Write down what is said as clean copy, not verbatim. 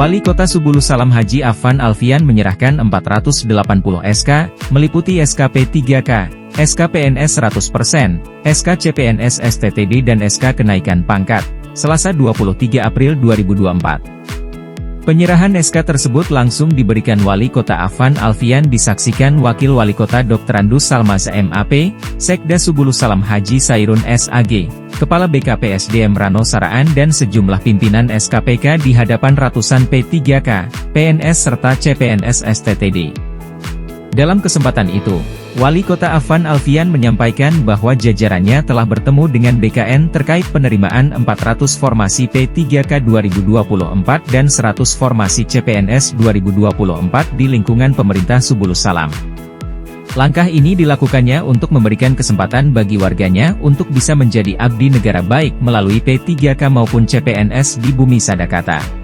Wali Kota Subulu Salam Haji Afan Alfian menyerahkan 480 SK, meliputi SK P3K, SK PNS 100%, SK CPNS STTD dan SK kenaikan pangkat, Selasa 23 April 2024. Penyerahan SK tersebut langsung diberikan Wali Kota Afan Alfian disaksikan Wakil Wali Kota Dr. Andus Salmaza MAP, Sekda Subulu Salam Haji Sairun SAG, Kepala BKPSDM Rano Saraan dan sejumlah pimpinan SKPK di hadapan ratusan P3K, PNS serta CPNS STTD. Dalam kesempatan itu, Wali Kota Afan Alfian menyampaikan bahwa jajarannya telah bertemu dengan BKN terkait penerimaan 400 formasi P3K 2024 dan 100 formasi CPNS 2024 di lingkungan pemerintah Subulu Salam. Langkah ini dilakukannya untuk memberikan kesempatan bagi warganya untuk bisa menjadi abdi negara baik melalui P3K maupun CPNS di Bumi Sadakata.